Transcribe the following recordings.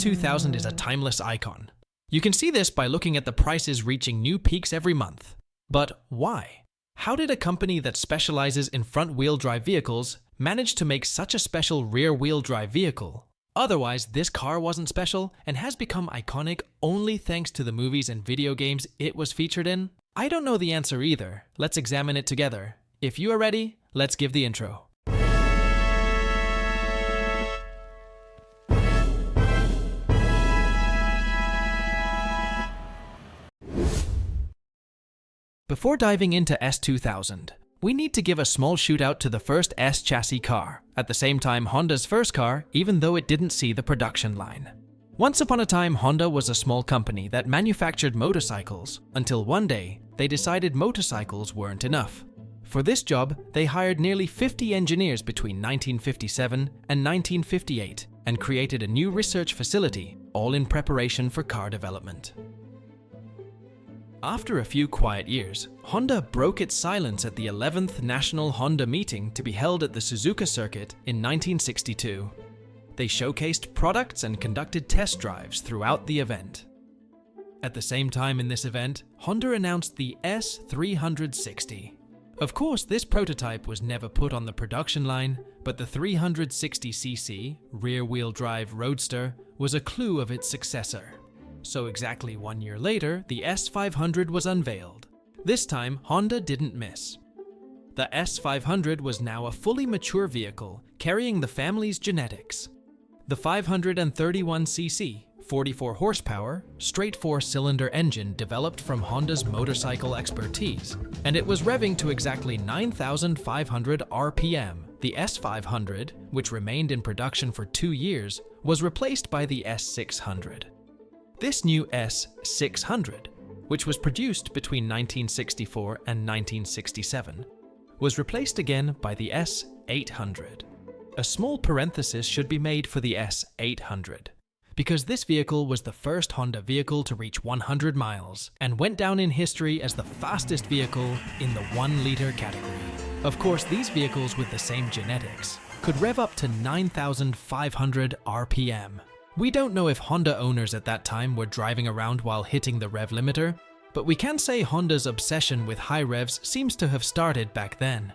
S2000 is a timeless icon. You can see this by looking at the prices reaching new peaks every month. But why? How did a company that specializes in front-wheel drive vehicles manage to make such a special rear-wheel drive vehicle? Otherwise, this car wasn't special and has become iconic only thanks to the movies and video games it was featured in? I don't know the answer either. Let's examine it together. If you are ready, let's give the intro. Before diving into S2000, we need to give a small shout out to the first S chassis car, at the same time Honda's first car, even though it didn't see the production line. Once upon a time, Honda was a small company that manufactured motorcycles, until one day, they decided motorcycles weren't enough. For this job, they hired nearly 50 engineers between 1957 and 1958 and created a new research facility, all in preparation for car development. After a few quiet years, Honda broke its silence at the 11th National Honda Meeting to be held at the Suzuka circuit in 1962. They showcased products and conducted test drives throughout the event. At the same time in this event, Honda announced the S360. Of course, this prototype was never put on the production line, but the 360cc rear-wheel drive Roadster was a clue of its successor. So exactly 1 year later, the S500 was unveiled. This time, Honda didn't miss. The S500 was now a fully mature vehicle, carrying the family's genetics. The 531cc, 44 horsepower, straight 4-cylinder engine developed from Honda's motorcycle expertise, and it was revving to exactly 9,500 RPM. The S500, which remained in production for 2 years, was replaced by the S600. This new S600, which was produced between 1964 and 1967, was replaced again by the S800. A small parenthesis should be made for the S800, because this vehicle was the first Honda vehicle to reach 100 miles and went down in history as the fastest vehicle in the 1-liter category. Of course, these vehicles with the same genetics could rev up to 9,500 RPM. We don't know if Honda owners at that time were driving around while hitting the rev limiter, but we can say Honda's obsession with high revs seems to have started back then.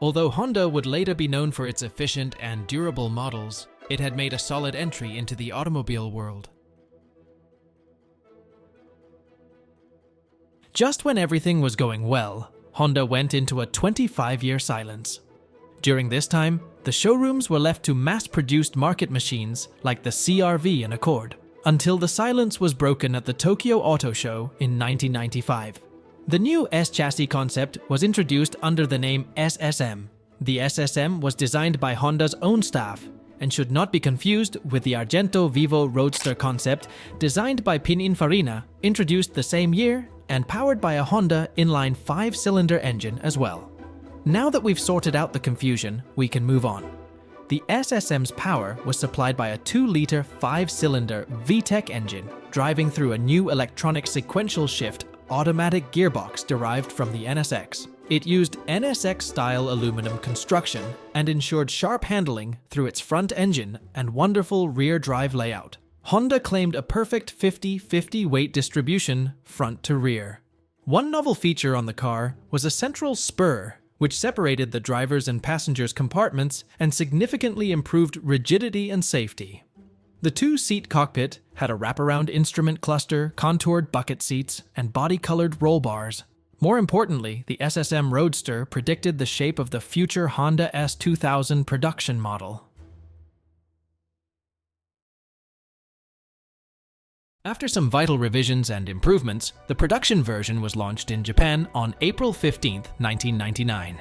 Although Honda would later be known for its efficient and durable models, it had made a solid entry into the automobile world. Just when everything was going well, Honda went into a 25-year silence. During this time, the showrooms were left to mass-produced market machines like the CR-V and Accord, until the silence was broken at the Tokyo Auto Show in 1995. The new S-chassis concept was introduced under the name SSM. The SSM was designed by Honda's own staff and should not be confused with the Argento Vivo Roadster concept designed by Pininfarina, introduced the same year and powered by a Honda inline 5-cylinder engine as well. Now that we've sorted out the confusion, we can move on. The SSM's power was supplied by a 2-liter 5-cylinder VTEC engine driving through a new electronic sequential shift automatic gearbox derived from the NSX. It used NSX-style aluminum construction and ensured sharp handling through its front engine and wonderful rear drive layout. Honda claimed a perfect 50-50 weight distribution front to rear. One novel feature on the car was a central spur, which separated the driver's and passenger's compartments and significantly improved rigidity and safety. The 2-seat cockpit had a wraparound instrument cluster, contoured bucket seats, and body-colored roll bars. More importantly, the SSM Roadster predicted the shape of the future Honda S2000 production model. After some vital revisions and improvements, the production version was launched in Japan on April 15, 1999.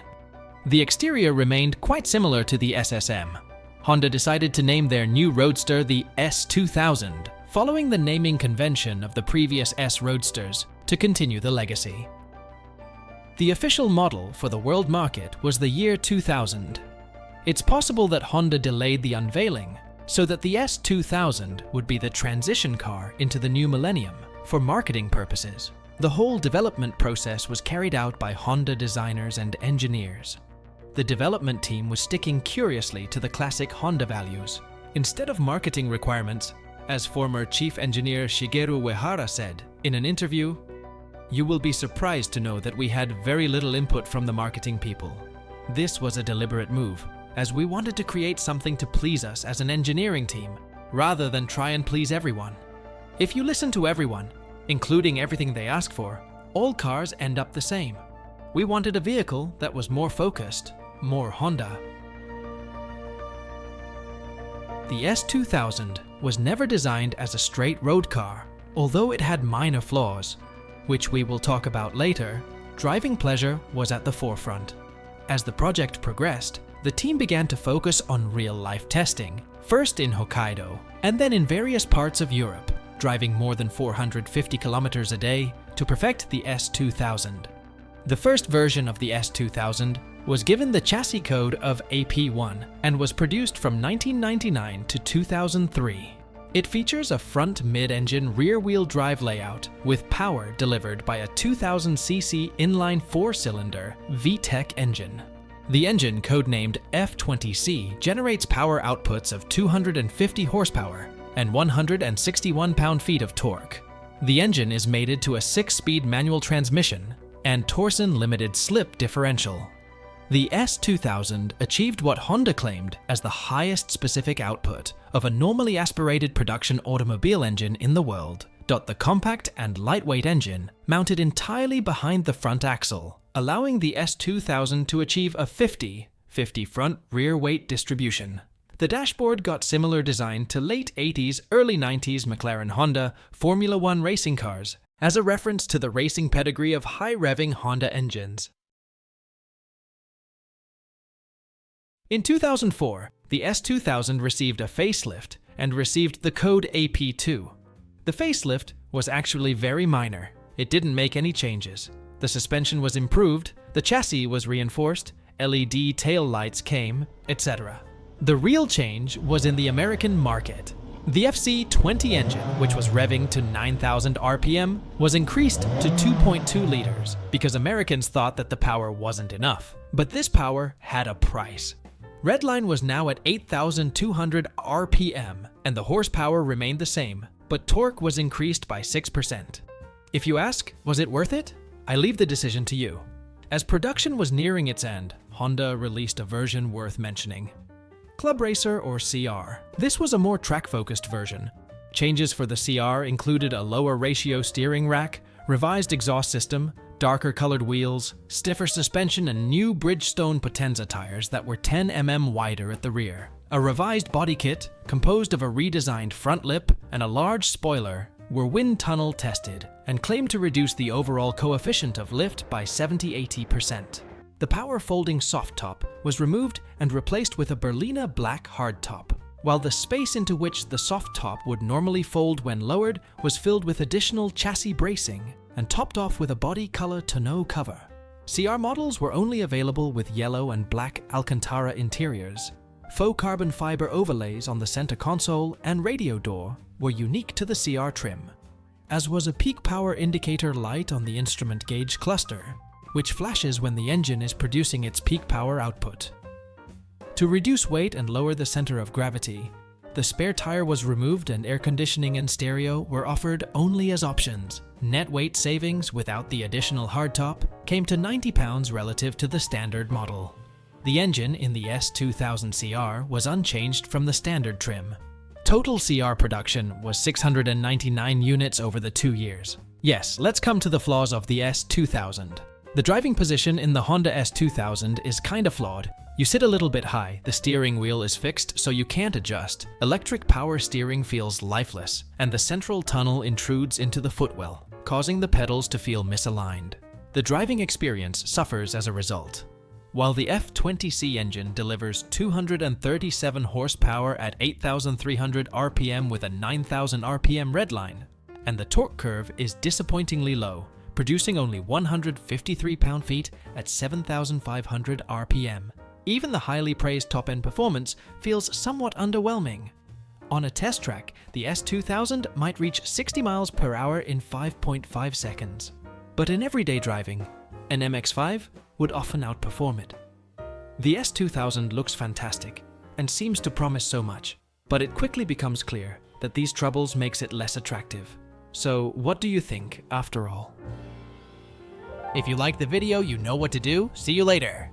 The exterior remained quite similar to the SSM. Honda decided to name their new Roadster the S2000, following the naming convention of the previous S Roadsters to continue the legacy. The official model for the world market was the year 2000. It's possible that Honda delayed the unveiling so that the S2000 would be the transition car into the new millennium for marketing purposes. The whole development process was carried out by Honda designers and engineers. The development team was sticking curiously to the classic Honda values. Instead of marketing requirements, As former chief engineer Shigeru Uehara said in an interview, "You will be surprised to know that we had very little input from the marketing people. This was a deliberate move, as we wanted to create something to please us as an engineering team, rather than try and please everyone. If you listen to everyone, including everything they ask for, all cars end up the same. We wanted a vehicle that was more focused, more Honda." The S2000 was never designed as a straight road car. Although it had minor flaws, which we will talk about later, driving pleasure was at the forefront. As the project progressed, the team began to focus on real-life testing, first in Hokkaido, and then in various parts of Europe, driving more than 450 kilometers a day to perfect the S2000. The first version of the S2000 was given the chassis code of AP1 and was produced from 1999 to 2003. It features a front mid-engine rear-wheel drive layout with power delivered by a 2000cc inline 4-cylinder VTEC engine. The engine, codenamed F20C, generates power outputs of 250 horsepower and 161 pound-feet of torque. The engine is mated to a 6-speed manual transmission and torsion-limited slip differential. The S2000 achieved what Honda claimed as the highest specific output of a normally aspirated production automobile engine in the world. The compact and lightweight engine mounted entirely behind the front axle, allowing the S2000 to achieve a 50-50 front-rear weight distribution. The dashboard got similar design to late 80s, early 90s McLaren Honda Formula One racing cars, as a reference to the racing pedigree of high-revving Honda engines. In 2004, the S2000 received a facelift and received the code AP2. The facelift was actually very minor. It didn't make any changes. The suspension was improved, the chassis was reinforced, LED tail lights came, etc. The real change was in the American market. The FC20 engine, which was revving to 9,000 RPM, was increased to 2.2 liters because Americans thought that the power wasn't enough. But this power had a price. Redline was now at 8,200 RPM, and the horsepower remained the same, but torque was increased by 6%. If you ask, was it worth it? I leave the decision to you. As production was nearing its end, Honda released a version worth mentioning. Club Racer, or CR. This was a more track-focused version. Changes for the CR included a lower ratio steering rack, revised exhaust system, darker colored wheels, stiffer suspension, and new Bridgestone Potenza tires that were 10 mm wider at the rear. A revised body kit, composed of a redesigned front lip and a large spoiler, were wind tunnel tested and claimed to reduce the overall coefficient of lift by 70–80%. The power folding soft top was removed and replaced with a Berlina black hardtop, while the space into which the soft top would normally fold when lowered was filled with additional chassis bracing and topped off with a body color tonneau cover. CR models were only available with yellow and black Alcantara interiors. Faux carbon fiber overlays on the center console and radio door were unique to the CR trim, as was a peak power indicator light on the instrument gauge cluster, which flashes when the engine is producing its peak power output. To reduce weight and lower the center of gravity, the spare tire was removed and air conditioning and stereo were offered only as options. Net weight savings without the additional hardtop came to 90 pounds relative to the standard model. The engine in the S2000 CR was unchanged from the standard trim. Total CR production was 699 units over the 2 years. Yes, let's come to the flaws of the S2000. The driving position in the Honda S2000 is kinda flawed. You sit a little bit high, the steering wheel is fixed so you can't adjust, electric power steering feels lifeless, and the central tunnel intrudes into the footwell, causing the pedals to feel misaligned. The driving experience suffers as a result. While the F20C engine delivers 237 horsepower at 8,300 RPM with a 9,000 RPM redline, and the torque curve is disappointingly low, producing only 153 pound-feet at 7,500 RPM. Even the highly praised top-end performance feels somewhat underwhelming. On a test track, the S2000 might reach 60 miles per hour in 5.5 seconds. But in everyday driving, an MX-5 would often outperform it. The S2000 looks fantastic and seems to promise so much, but it quickly becomes clear that these troubles makes it less attractive. So what do you think after all? If you liked the video, you know what to do. See you later.